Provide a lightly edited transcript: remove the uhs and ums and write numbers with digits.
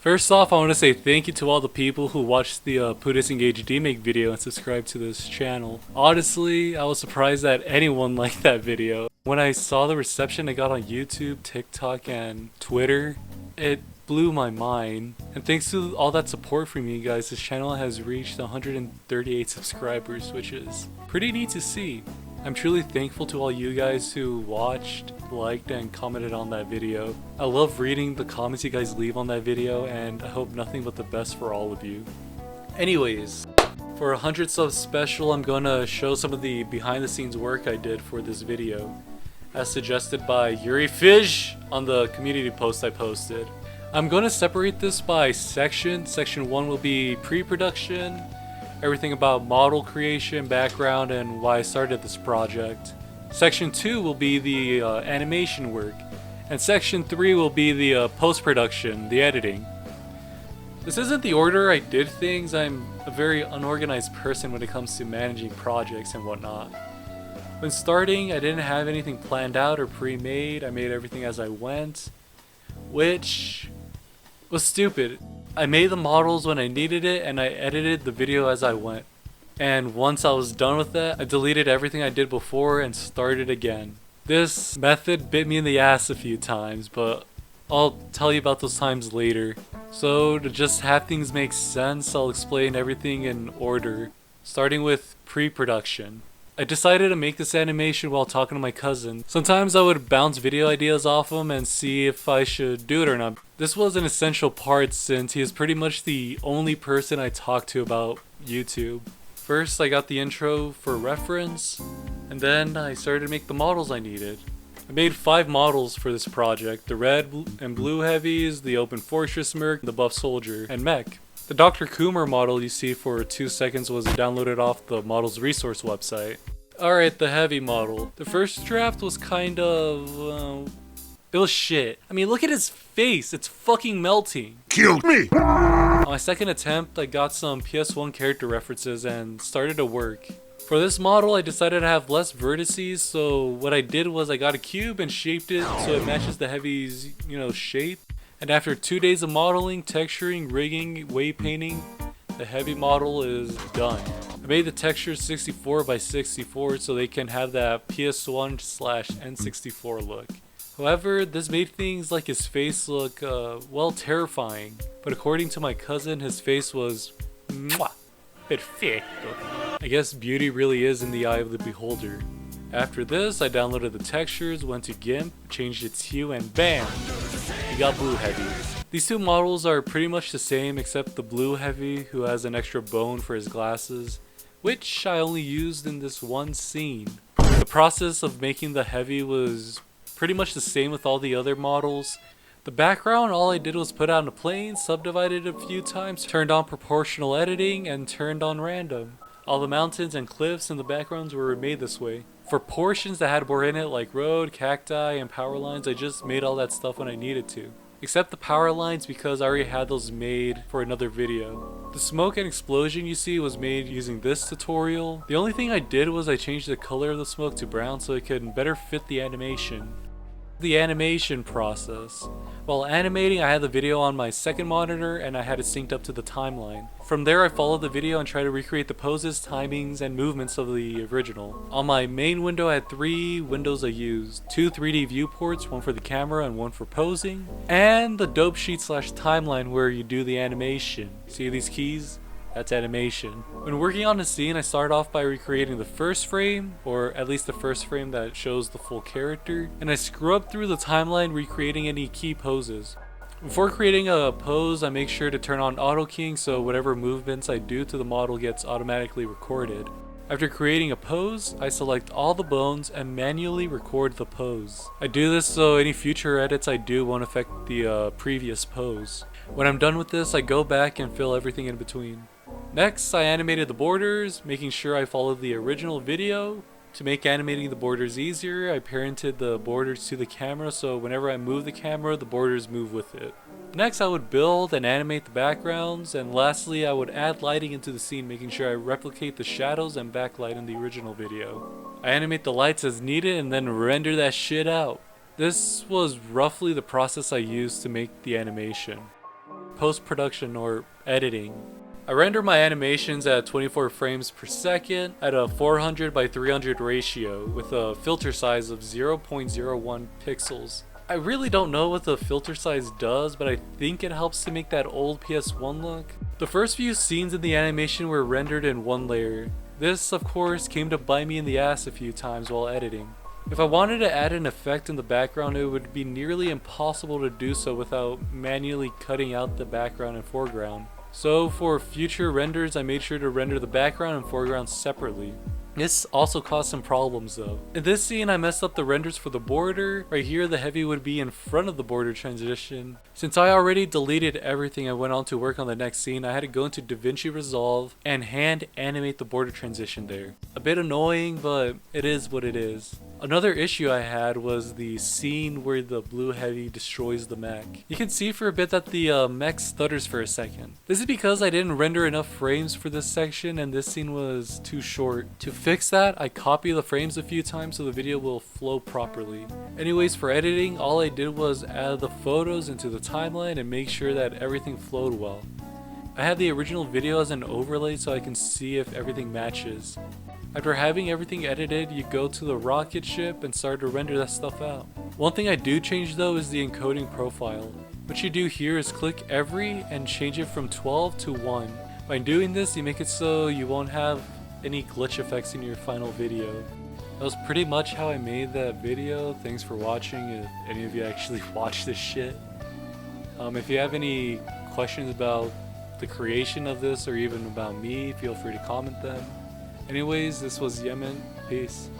First off, I want to say thank you to all the people who watched the Pootis Engage demake video and subscribed to this channel. Honestly, I was surprised that anyone liked that video. When I saw the reception it got on YouTube, TikTok, and Twitter, it blew my mind. And thanks to all that support from you guys, this channel has reached 138 subscribers, which is pretty neat to see. I'm truly thankful to all you guys who watched, liked, and commented on that video. I love reading the comments you guys leave on that video, and I hope nothing but the best for all of you. Anyways, for 100 subs special, I'm gonna show some of the behind the scenes work I did for this video, as suggested by Yuri Fish on the community post I posted. I'm gonna separate this by section. Section 1 will be pre-production, everything about model creation, background, and why I started this project. Section 2 will be the animation work, and Section 3 will be the post-production, the editing. This isn't the order I did things. I'm a very unorganized person when it comes to managing projects and whatnot. When starting, I didn't have anything planned out or pre-made. I made everything as I went, which was stupid. I made the models when I needed it, and I edited the video as I went. And once I was done with that, I deleted everything I did before and started again. This method bit me in the ass a few times, but I'll tell you about those times later. So to just have things make sense, I'll explain everything in order, starting with pre-production. I decided to make this animation while talking to my cousin. Sometimes I would bounce video ideas off him and see if I should do it or not. This was an essential part since he is pretty much the only person I talk to about YouTube. First, I got the intro for reference, and then I started to make the models I needed. I made 5 models for this project: the red and blue heavies, the open fortress merc, the buff soldier, and mech. The Dr. Coomer model you see for 2 seconds was downloaded off the model's resource website. Alright, the heavy model. The first draft was kind of, it was shit. I mean, look at his face, it's fucking melting. Killed me! On my second attempt, I got some PS1 character references and started to work. For this model, I decided to have less vertices, so what I did was I got a cube and shaped it so it matches the heavy's, shape. And after 2 days of modeling, texturing, rigging, weight painting, the heavy model is done. I made the textures 64 by 64 so they can have that PS1/N64 look. However, this made things like his face look, terrifying. But according to my cousin, his face was perfecto. I guess beauty really is in the eye of the beholder. After this, I downloaded the textures, went to GIMP, changed its hue, and BAM! We got blue heavy. These 2 models are pretty much the same except the blue heavy, who has an extra bone for his glasses, which I only used in this one scene. The process of making the heavy was pretty much the same with all the other models. The background, all I did was put out a plane, subdivided it a few times, turned on proportional editing, and turned on random. All the mountains and cliffs in the backgrounds were made this way. For portions that had more in it, like road, cacti, and power lines, I just made all that stuff when I needed to. Except the power lines because I already had those made for another video. The smoke and explosion you see was made using this tutorial. The only thing I did was I changed the color of the smoke to brown so it could better fit the animation. The animation process. While animating, I had the video on my second monitor and I had it synced up to the timeline. From there, I followed the video and tried to recreate the poses, timings, and movements of the original. On my main window, I had 3 windows I used. 2 3D viewports, one for the camera and one for posing. And the dope sheet/timeline where you do the animation. See these keys? That's animation. When working on a scene, I start off by recreating the first frame, or at least the first frame that shows the full character, and I scrub through the timeline recreating any key poses. Before creating a pose, I make sure to turn on auto keying so whatever movements I do to the model gets automatically recorded. After creating a pose, I select all the bones and manually record the pose. I do this so any future edits I do won't affect the previous pose. When I'm done with this, I go back and fill everything in between. Next, I animated the borders, making sure I followed the original video. To make animating the borders easier, I parented the borders to the camera so whenever I move the camera, the borders move with it. Next, I would build and animate the backgrounds, and lastly, I would add lighting into the scene, making sure I replicate the shadows and backlight in the original video. I animate the lights as needed and then render that shit out. This was roughly the process I used to make the animation. post-production or editing. I render my animations at 24 frames per second at a 400 by 300 ratio with a filter size of 0.01 pixels. I really don't know what the filter size does, but I think it helps to make that old PS1 look. The first few scenes in the animation were rendered in one layer. This, of course, came to bite me in the ass a few times while editing. If I wanted to add an effect in the background, it would be nearly impossible to do so without manually cutting out the background and foreground. So for future renders, I made sure to render the background and foreground separately. This also caused some problems though. In this scene, I messed up the renders for the border. Right here, the heavy would be in front of the border transition. Since I already deleted everything and went on to work on the next scene, I had to go into Davinci Resolve and hand animate the border transition there. A bit annoying, but it is what it is. Another issue I had was the scene where the blue heavy destroys the mech. You can see for a bit that the mech stutters for a second. This is because I didn't render enough frames for this section and this scene was too short. To fix that, I copy the frames a few times so the video will flow properly. Anyways, for editing, all I did was add the photos into the timeline and make sure that everything flowed well. I had the original video as an overlay so I can see if everything matches. After having everything edited, you go to the rocket ship and start to render that stuff out. One thing I do change though is the encoding profile. What you do here is click every and change it from 12 to 1. By doing this, you make it so you won't have any glitch effects in your final video. That was pretty much how I made that video. Thanks for watching, if any of you actually watch this shit. If you have any questions about the creation of this or even about me, feel free to comment them. Anyways, this was Yemen. Peace.